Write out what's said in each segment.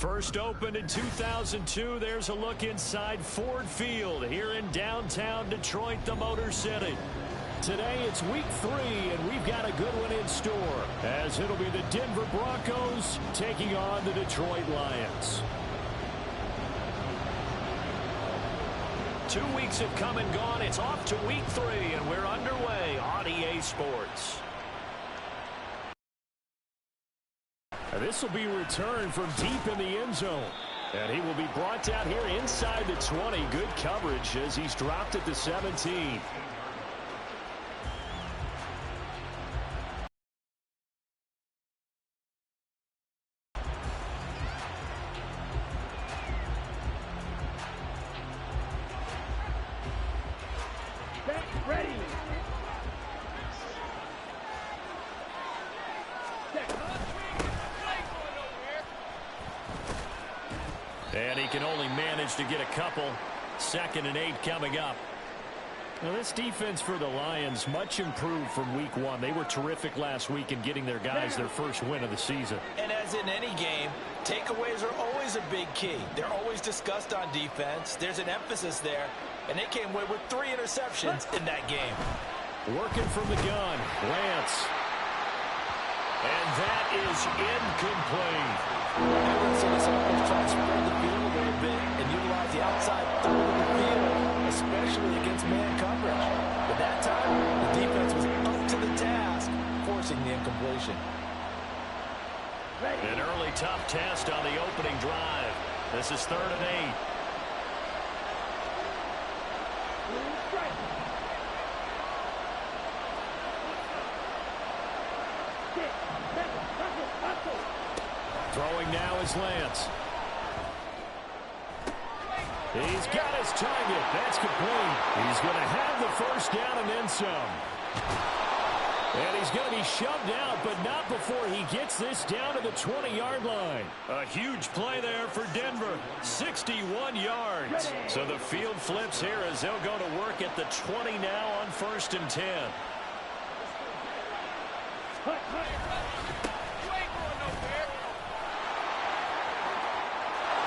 First opened in 2002, there's a look inside Ford Field here in downtown Detroit, the Motor City. Today it's week 3, and we've got a good one in store, as it'll be the Denver Broncos taking on the Detroit Lions. 2 weeks have come and gone. It's off to week 3, and we're underway on EA Sports. This will be returned from deep in the end zone. And he will be brought down here inside the 20. Good coverage as he's dropped at the 17. Ready. And he can only manage to get a couple. 2nd and 8 coming up. Now this defense for the Lions much improved from week 1. They were terrific last week in getting their guys their first win of the season. And as in any game, takeaways are always a big key. They're always discussed on defense. There's an emphasis there. And they came away with 3 interceptions in that game. Working from the gun, Lance. And that is incomplete. So this offense tries to spread the field a little bit and utilize the outside third of the field, especially against man coverage. But that time, the defense was up to the task, forcing the incompletion. An early tough test on the opening drive. This is 3rd and 8. Throwing now is Lance. He's got his target. That's complete. He's going to have the first down and then some. And he's going to be shoved out, but not before he gets this down to the 20-yard line. A huge play there for Denver. 61 yards. So the field flips here as they'll go to work at the 20 now on 1st and 10.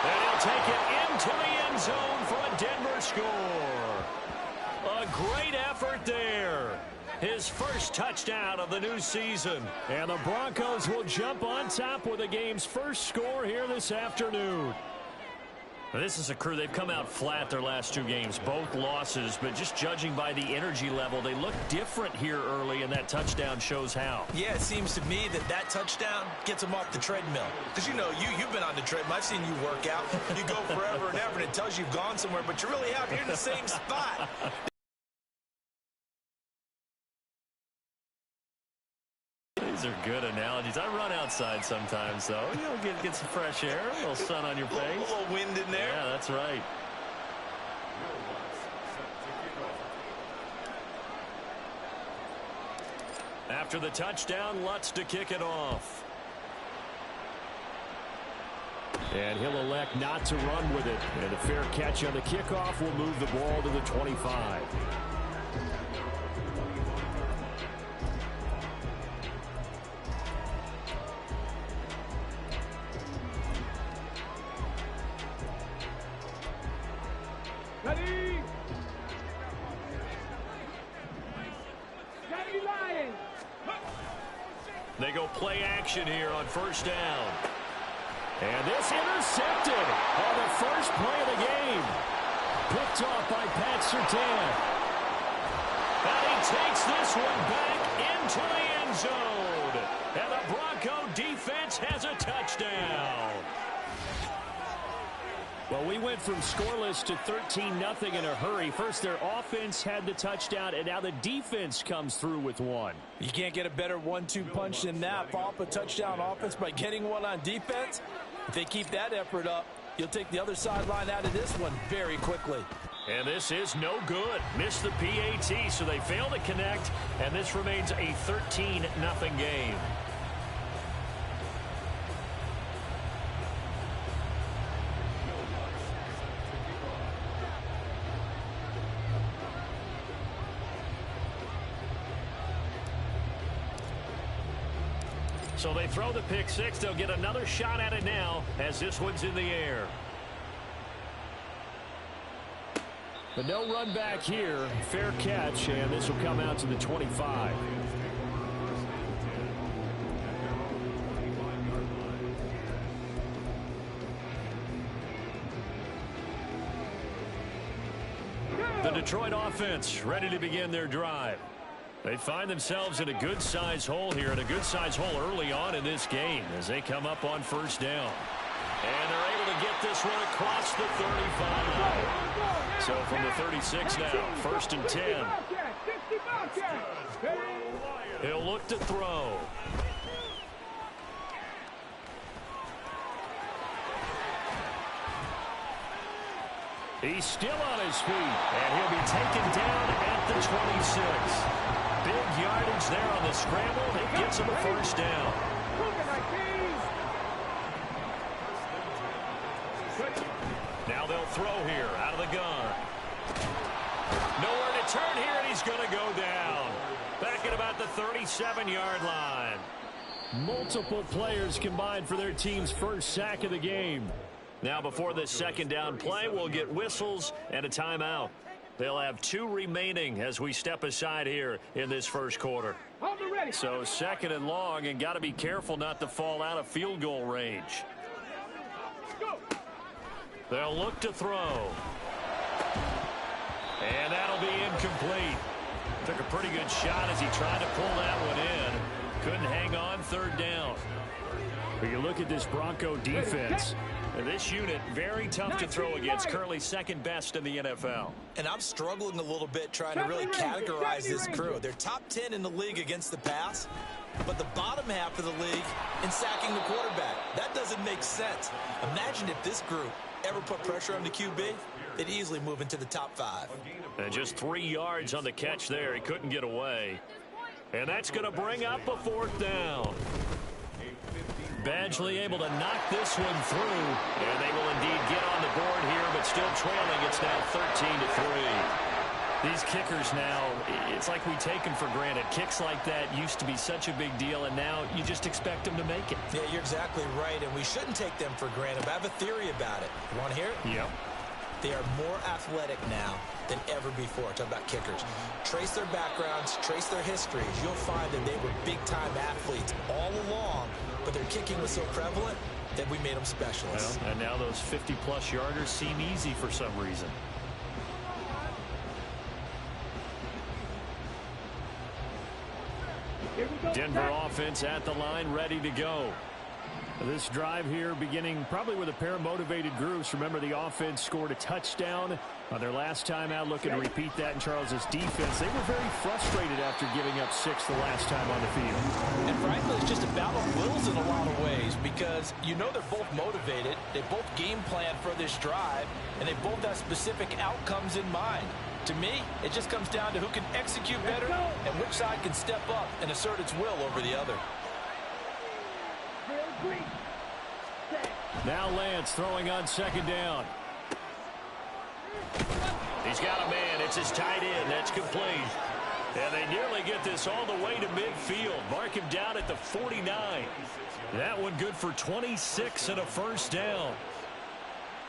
And he'll take it into the end zone for a Denver score. A great effort there. His first touchdown of the new season. And the Broncos will jump on top with the game's first score here this afternoon. This is a crew. They've come out flat their last 2 games, both losses, but just judging by the energy level, they look different here early, and that touchdown shows how. Yeah, it seems to me that touchdown gets them off the treadmill. Because, you know, you've been on the treadmill. I've seen you work out. You go forever and ever, and it tells you you've gone somewhere, but you really have. You're in the same spot. These are good analogies. I run outside sometimes, though. You know, get some fresh air, a little sun on your face. A little wind in there. Yeah, that's right. After the touchdown, Lutz to kick it off. And he'll elect not to run with it. And a fair catch on the kickoff will move the ball to the 25. Ready. Ready, Lions. They go play action here on 1st down. And this intercepted on the first play of the game. Picked off by Pat Surtain. And he takes this one back into the end zone. And the Bronco defense has a touchdown. Well, we went from scoreless to 13-0 in a hurry. First, their offense had the touchdown, and now the defense comes through with one. You can't get a better 1-2 punch than that. Follow up a touchdown offense by getting one on defense. If they keep that effort up, you'll take the other sideline out of this one very quickly. And this is no good. Missed the PAT, so they fail to connect, and this remains a 13-0 game. So they throw the pick six. They'll get another shot at it now as this one's in the air. But no run back here. Fair catch, and this will come out to the 25. The Detroit offense ready to begin their drive. They find themselves in a good-sized hole here, and a good-sized hole early on in this game as they come up on first down. And they're able to get this one across the 35. So from the 36 now, first and 10. He'll look to throw. He's still on his feet, and he'll be taken down at the 26. Big yardage there on the scramble. It gets him a first down. Now they'll throw here out of the gun. Nowhere to turn here, and he's going to go down. Back at about the 37-yard line. Multiple players combined for their team's first sack of the game. Now before this second down play, we'll get whistles and a timeout. They'll have 2 remaining as we step aside here in this first quarter. So second and long, and got to be careful not to fall out of field goal range. They'll look to throw. And that'll be incomplete. Took a pretty good shot as he tried to pull that one in. Couldn't hang on third down. But you look at this Bronco defense. This unit, very tough to throw against, currently second best in the NFL. And I'm struggling a little bit trying to really categorize this crew. They're top 10 in the league against the pass, but the bottom half of the league in sacking the quarterback. That doesn't make sense. Imagine if this group ever put pressure on the QB, they'd easily move into the top 5. And just 3 yards on the catch there. He couldn't get away. And that's going to bring up a fourth down. Badgley able to knock this one through, and they will indeed get on the board here, but still trailing. It's now 13-3. These kickers now, it's like we take them for granted. Kicks like that used to be such a big deal, and now you just expect them to make it. Yeah, you're exactly right, and we shouldn't take them for granted. But I have a theory about it. You want to hear it? Yep. They are more athletic now than ever before. Talk about kickers. Trace their backgrounds, trace their histories. You'll find that they were big-time athletes all along, but their kicking was so prevalent that we made them specialists. Well, and now those 50-plus yarders seem easy for some reason. Denver offense at the line, ready to go. This drive here beginning probably with a pair of motivated groups. Remember, the offense scored a touchdown on their last time out, looking to repeat that in Charles's defense. They were very frustrated after giving up 6 the last time on the field. And frankly, it's just a battle of wills in a lot of ways, because you know they're both motivated. They both game plan for this drive, and they both have specific outcomes in mind. To me, it just comes down to who can execute better and which side can step up and assert its will over the other. Now Lance throwing on second down. He's got a man. It's his tight end. That's complete. And they nearly get this all the way to midfield. Mark him down at the 49. That one good for 26 and a first down.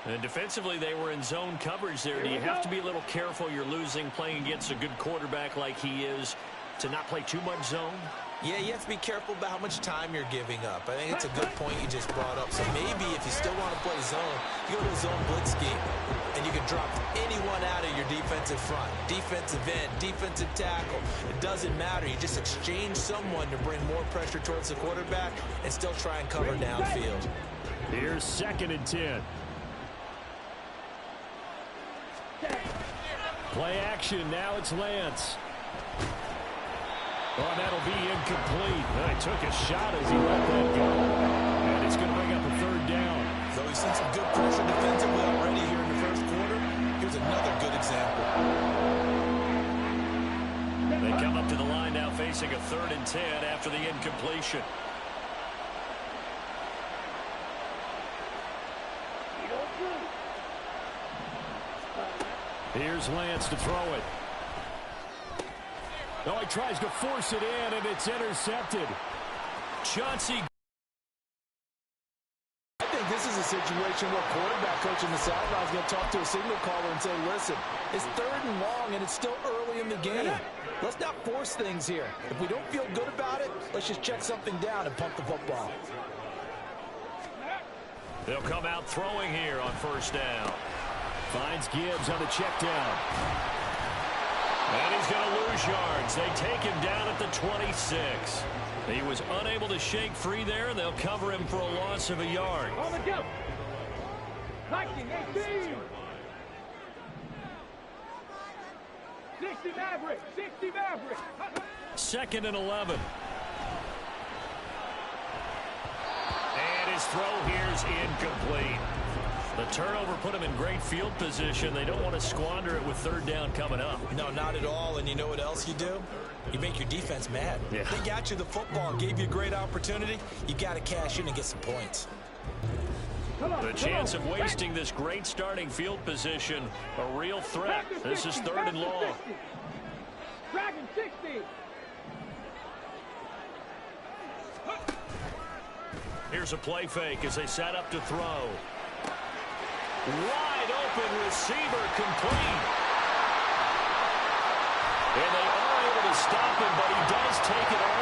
And defensively, they were in zone coverage there. Do you have to be a little careful? You're losing, playing against a good quarterback like he is, to not play too much zone? Yeah, you have to be careful about how much time you're giving up. I think it's a good point you just brought up. So maybe if you still want to play zone, you go to a zone blitz scheme, and you can drop anyone out of your defensive front. Defensive end, defensive tackle. It doesn't matter. You just exchange someone to bring more pressure towards the quarterback and still try and cover downfield. Here's second and 10. Play action. Now it's Lance. Oh, that'll be incomplete. Well, he took a shot as he let that go. And it's going to bring up a third down. So we've seen some good pressure defensively already here in the first quarter. Here's another good example. They come up to the line now facing a 3rd and 10 after the incompletion. Here's Lance to throw it. Oh, he tries to force it in, and it's intercepted. Chauncey. I think this is a situation where quarterback coach in the sideline is going to talk to a signal caller and say, listen, it's 3rd and long, and it's still early in the game. Let's not force things here. If we don't feel good about it, let's just check something down and pump the football. They'll come out throwing here on 1st down. Finds Gibbs on the check down. And he's going to lose yards. They take him down at the 26. He was unable to shake free there. They'll cover him for a loss of a yard. On the go. Viking 18. 60 Maverick. 60 Maverick. 2nd and 11. And his throw here is incomplete. The turnover put him in great field position. They don't want to squander it with 3rd down coming up. No, not at all. And you know what else you do? You make your defense mad. Yeah. They got you the football, gave you a great opportunity. You got to cash in and get some points. The chance of wasting this great starting field position, a real threat. This is 3rd and long. Dragon 60. Here's a play fake as they set up to throw. Wide open receiver complete. And they are able to stop him, but he does take it all.